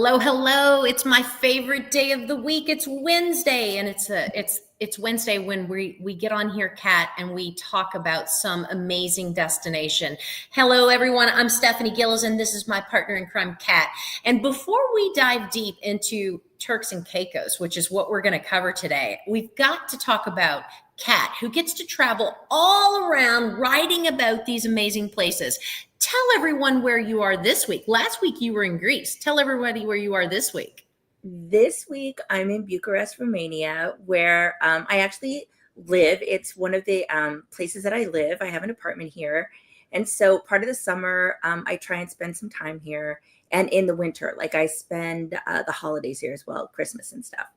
Hello, hello. It's my favorite day of the week. It's Wednesday, and it's Wednesday when we get on here, Kat, and we talk about some amazing destination. Hello, everyone. I'm Stephanie Gillis, and this is my partner in crime, Kat. And before we dive deep into Turks and Caicos, which is what we're going to cover today, we've got to talk about Kat, who gets to travel all around writing about these amazing places. Tell everyone where you are this week. Last week you were in Greece. Tell everybody where you are this week. This week I'm in Bucharest, Romania, where I actually live. It's one of the places that I live. I have an apartment here. And so part of the summer, I try and spend some time here. And in the winter, like I spend the holidays here as well, Christmas and stuff.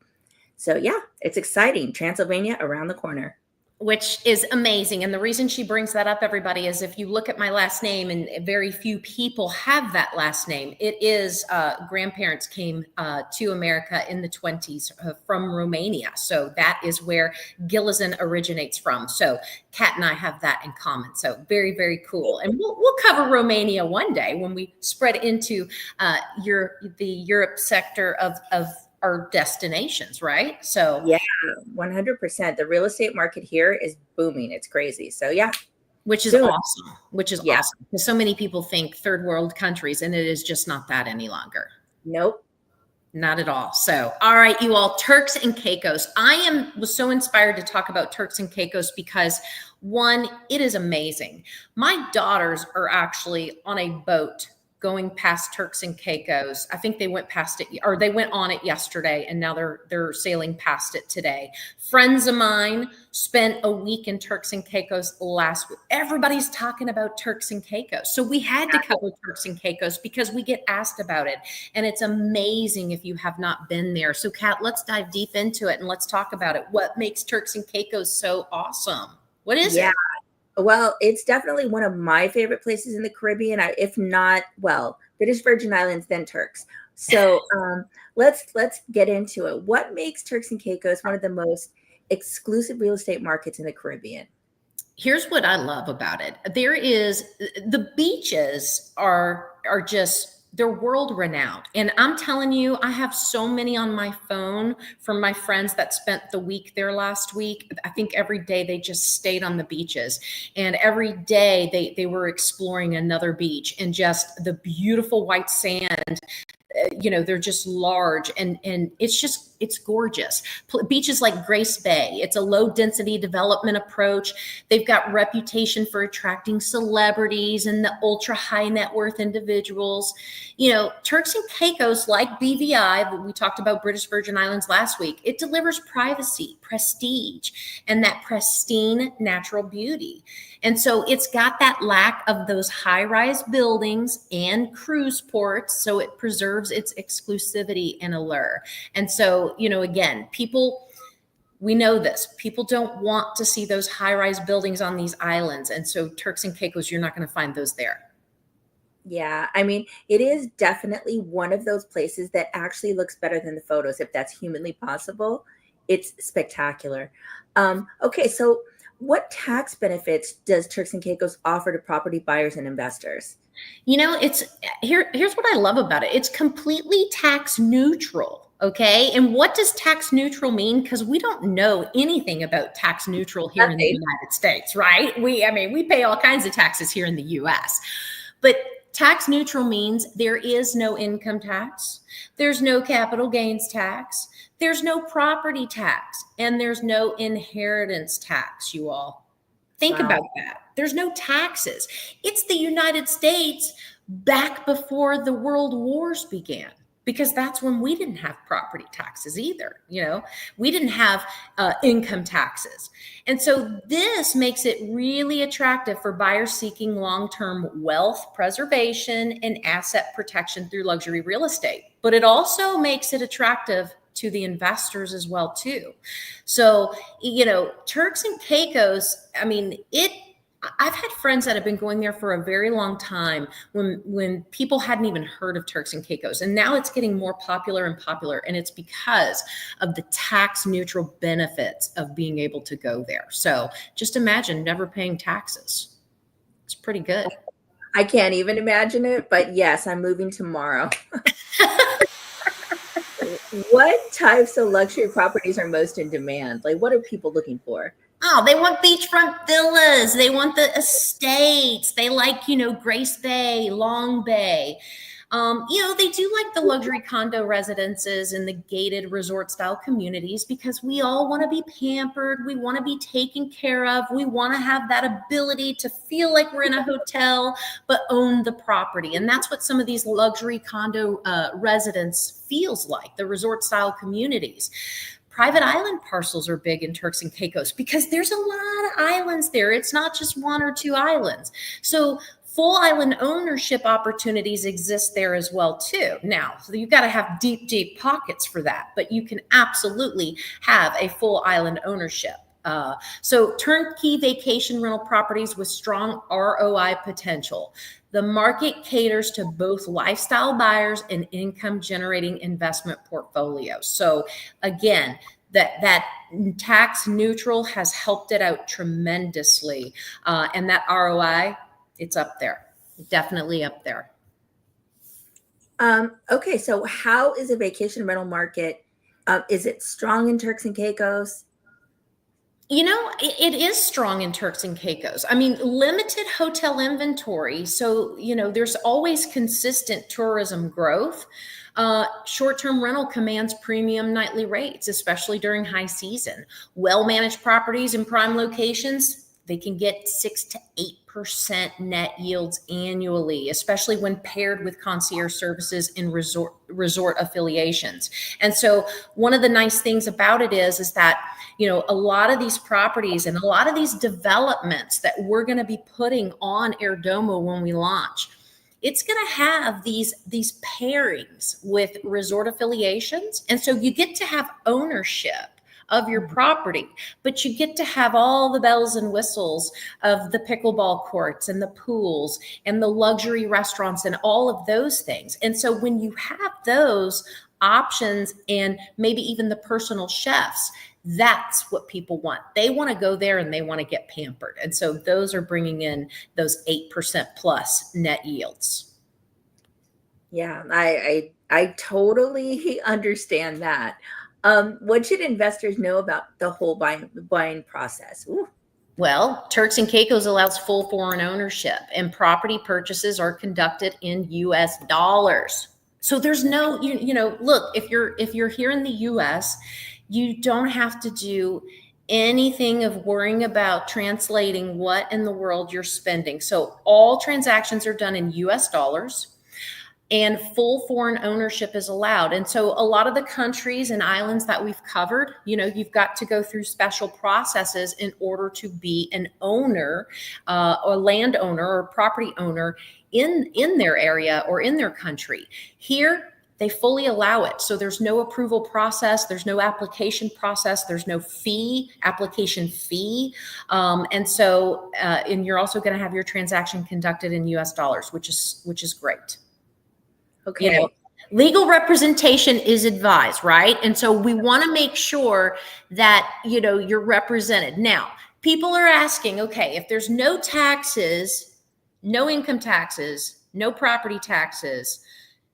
So yeah, it's exciting. Transylvania around the corner. Which is amazing. And the reason she brings that up, everybody, is if you look at my last name, and very few people have that last name, it is grandparents came to America in the 20s from Romania. So that is where Gillison originates from. So Kat and I have that in common. So very, very cool. And we'll cover Romania one day when we spread into the Europe sector of our destinations, right? So yeah, 100%. The real estate market here is booming. It's crazy. So yeah. Which is awesome. Awesome. Because so many people think third world countries, and it is just not that any longer. Nope. Not at all. So, all right, you all, Turks and Caicos. Was so inspired to talk about Turks and Caicos because, one, it is amazing. My daughters are actually on a boat going past Turks and Caicos. I think they went past it, or they went on it yesterday, and now they're sailing past it today. Friends of mine spent a week in Turks and Caicos last week. Everybody's talking about Turks and Caicos. So we had to cover Turks and Caicos because we get asked about it. And it's amazing if you have not been there. So Kat, let's dive deep into it and let's talk about it. What makes Turks and Caicos so awesome? What is it? Well, it's definitely one of my favorite places in the Caribbean. If not, well, British Virgin Islands, then Turks. So let's get into it. What makes Turks and Caicos one of the most exclusive real estate markets in the Caribbean? Here's what I love about it. The beaches are just, they're world renowned. And I'm telling you, I have so many on my phone from my friends that spent the week there last week. I think every day they just stayed on the beaches, and every day they were exploring another beach, and just the beautiful white sand. They're just large, and it's gorgeous. Beaches like Grace Bay, it's a low density development approach. They've got reputation for attracting celebrities and the ultra high net worth individuals. Turks and Caicos, like BVI, we talked about British Virgin Islands last week, it delivers privacy, prestige, and that pristine natural beauty. And so it's got that lack of those high-rise buildings and cruise ports, so it preserves its exclusivity and allure. And so, again, we know this. People don't want to see those high-rise buildings on these islands. And so Turks and Caicos, you're not going to find those there. Yeah, I mean, it is definitely one of those places that actually looks better than the photos, if that's humanly possible. It's spectacular. Okay, so what tax benefits does Turks and Caicos offer to property buyers and investors? Here's what I love about it. It's completely tax neutral. Okay. And what does tax neutral mean? Because we don't know anything about tax neutral here in the United States, right? We pay all kinds of taxes here in the US. But tax neutral means there is no income tax, there's no capital gains tax, there's no property tax, and there's no inheritance tax, you all. Think about that. There's no taxes. It's the United States back before the world wars began, because that's when we didn't have property taxes either. We didn't have income taxes. And so this makes it really attractive for buyers seeking long-term wealth preservation and asset protection through luxury real estate. But it also makes it attractive to the investors as well too. So, Turks and Caicos, I've had friends that have been going there for a very long time when people hadn't even heard of Turks and Caicos. And now it's getting more popular and popular. And it's because of the tax neutral benefits of being able to go there. So just imagine never paying taxes. It's pretty good. I can't even imagine it, but yes, I'm moving tomorrow. What types of luxury properties are most in demand? Like, what are people looking for? Oh, they want beachfront villas. They want the estates. They like, Grace Bay, Long Bay. They do like the luxury condo residences and the gated resort style communities because we all want to be pampered. We want to be taken care of. We want to have that ability to feel like we're in a hotel, but own the property. And that's what some of these luxury condo residents feels like, the resort style communities. Private island parcels are big in Turks and Caicos because there's a lot of islands there. It's not just one or two islands. So full island ownership opportunities exist there as well too. Now, so you've got to have deep, deep pockets for that, but you can absolutely have a full island ownership. So turnkey vacation rental properties with strong ROI potential. The market caters to both lifestyle buyers and income generating investment portfolios. So again, that tax neutral has helped it out tremendously. And that ROI, it's up there, definitely up there. Okay, so how is a vacation rental market? Is it strong in Turks and Caicos? It is strong in Turks and Caicos. I mean, limited hotel inventory. So, there's always consistent tourism growth. Short-term rental commands premium nightly rates, especially during high season. Well-managed properties in prime locations, they can get 6 to 8% net yields annually, especially when paired with concierge services in resort affiliations. And so one of the nice things about it is that, a lot of these properties and a lot of these developments that we're going to be putting on Airdomo when we launch, it's going to have these pairings with resort affiliations. And so you get to have ownership of your property, but you get to have all the bells and whistles of the pickleball courts and the pools and the luxury restaurants and all of those things. And so when you have those options and maybe even the personal chefs, that's what people want. They want to go there and they want to get pampered. And so those are bringing in those 8% plus net yields. Yeah, I totally understand that. What should investors know about the whole buying process? Ooh. Well, Turks and Caicos allows full foreign ownership, and property purchases are conducted in U.S. dollars. So there's no, look, if you're here in the U.S., you don't have to do anything of worrying about translating what in the world you're spending. So all transactions are done in U.S. dollars. And full foreign ownership is allowed. And so a lot of the countries and islands that we've covered, you've got to go through special processes in order to be an owner, or landowner or property owner in their area or in their country. Here, they fully allow it. So there's no approval process. There's no application process. There's no application fee. And you're also going to have your transaction conducted in US dollars, which is great. Okay. Legal representation is advised, right? And so we want to make sure that, you're represented. Now, people are asking, okay, if there's no taxes, no income taxes, no property taxes,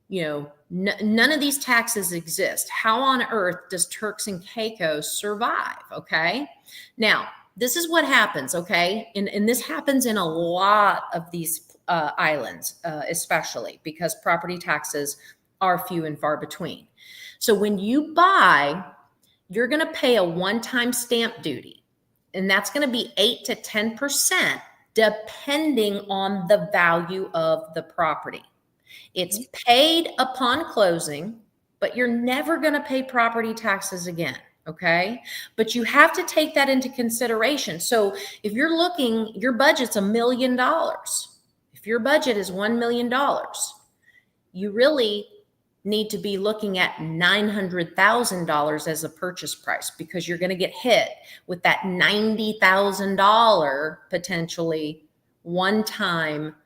none of these taxes exist. How on earth does Turks and Caicos survive? Okay. Now, this is what happens. Okay. And this happens in a lot of these islands, especially because property taxes are few and far between. So when you buy, you're going to pay a one-time stamp duty, and that's going to be 8 to 10% depending on the value of the property. It's paid upon closing, but you're never going to pay property taxes again. Okay. But you have to take that into consideration. So if you're looking, your budget's $1 million. If your budget is $1 million, you really need to be looking at $900,000 as a purchase price, because you're going to get hit with that $90,000 potentially one-time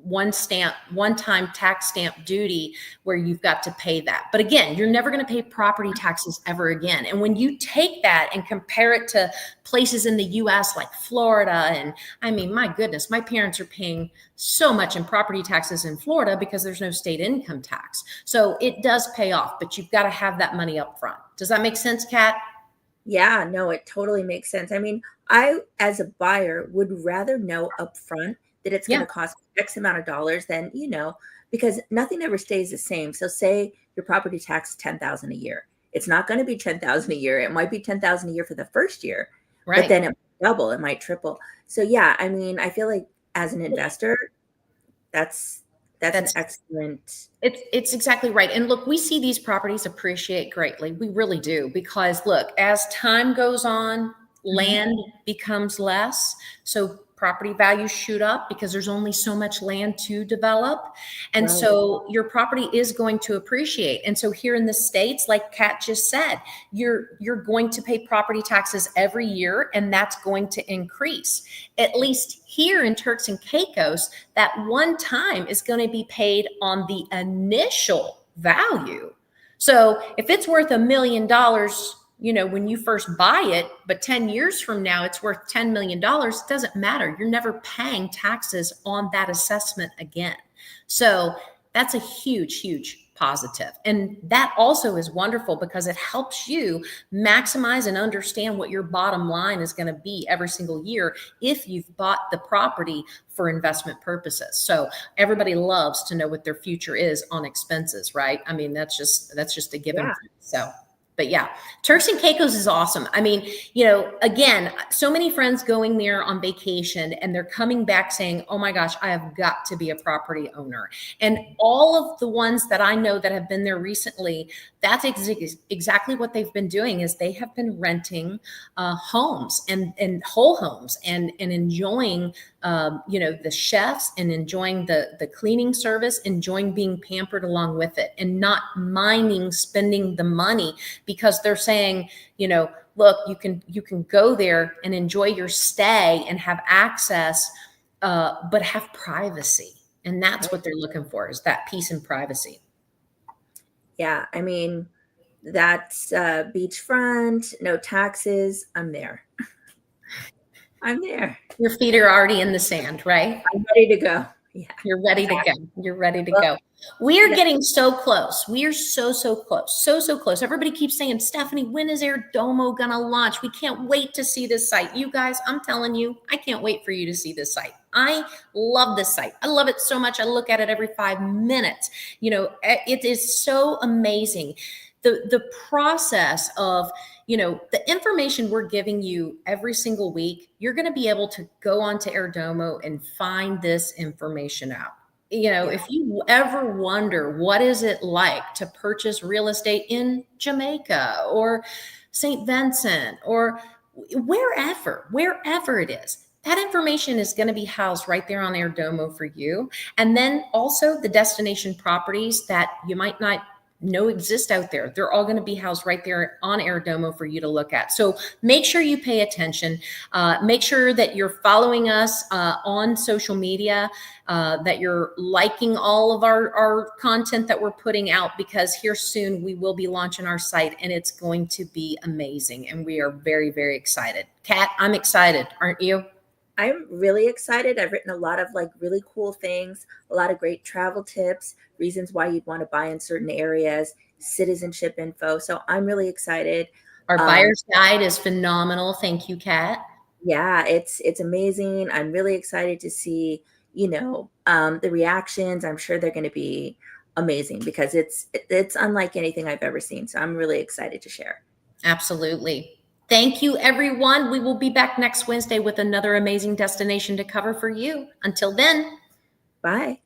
one-time tax stamp duty where you've got to pay that. But again, you're never going to pay property taxes ever again. And when you take that and compare it to places in the US like Florida, and I mean, my goodness, my parents are paying so much in property taxes in Florida because there's no state income tax. So it does pay off, but you've got to have that money up front. Does that make sense, Kat? Yeah, no, it totally makes sense. I mean, I, as a buyer, would rather know upfront that it's going Yeah, to cost X amount of dollars than, because nothing ever stays the same. So say your property tax is 10,000 a year. It's not going to be 10,000 a year. It might be 10,000 a year for the first year, but right. then it might double, it might triple. So yeah, I mean, I feel like as an investor, that's an That's excellent. it's exactly right. And look, we see these properties appreciate greatly. We really do, because look, as time goes on, Mhm. land becomes less. So property values shoot up because there's only so much land to develop. And Right. so your property is going to appreciate. And so here in the States, like Kat just said, you're going to pay property taxes every year, and that's going to increase. At least here in Turks and Caicos, that one time is going to be paid on the initial value. So if it's worth $1 million, when you first buy it, but 10 years from now it's worth $10 million, it doesn't matter. You're never paying taxes on that assessment again. So that's a huge, huge positive. And that also is wonderful because it helps you maximize and understand what your bottom line is going to be every single year if you've bought the property for investment purposes. So everybody loves to know what their future is on expenses, right? I mean, that's just a given. Yeah. So, but yeah, Turks and Caicos is awesome. I mean, again, so many friends going there on vacation and they're coming back saying, oh my gosh, I have got to be a property owner. And all of the ones that I know that have been there recently, that's exactly what they've been doing is they have been renting homes and whole homes and enjoying the chefs and enjoying the cleaning service, enjoying being pampered along with it, and not minding spending the money because they're saying, look, you can go there and enjoy your stay and have access, but have privacy, and that's what they're looking for is that peace and privacy. Yeah, I mean, that's beachfront, no taxes. I'm there. I'm there. Your feet are already in the sand, right? I'm ready to go. Yeah, You're ready to exactly. go. You're ready to Well, go. We are yeah, getting so close. We are so, so close. So, so close. Everybody keeps saying, Stephanie, when is Airdomo going to launch? We can't wait to see this site. You guys, I'm telling you, I can't wait for you to see this site. I love this site. I love it so much. I look at it every 5 minutes. It is so amazing. The process of the information we're giving you every single week, you're going to be able to go onto Airdomo and find this information out. yeah, If you ever wonder what is it like to purchase real estate in Jamaica or St. Vincent or wherever it is, that information is going to be housed right there on Airdomo for you. And then also the destination properties that you might not know exist out there. They're all going to be housed right there on Airdomo for you to look at. So make sure you pay attention. Make sure that you're following us on social media, that you're liking all of our content that we're putting out, because here soon we will be launching our site and it's going to be amazing. And we are very, very excited. Kat, I'm excited. Aren't you? I'm really excited. I've written a lot of like really cool things, a lot of great travel tips, reasons why you'd want to buy in certain areas, citizenship info. So I'm really excited. Our Um, buyer's guide is phenomenal. Thank you, Kat. yeah, it's amazing. I'm really excited to see, the reactions. I'm sure they're going to be amazing because it's unlike anything I've ever seen. So I'm really excited to share. Absolutely. Thank you, everyone. We will be back next Wednesday with another amazing destination to cover for you. Until then. Bye.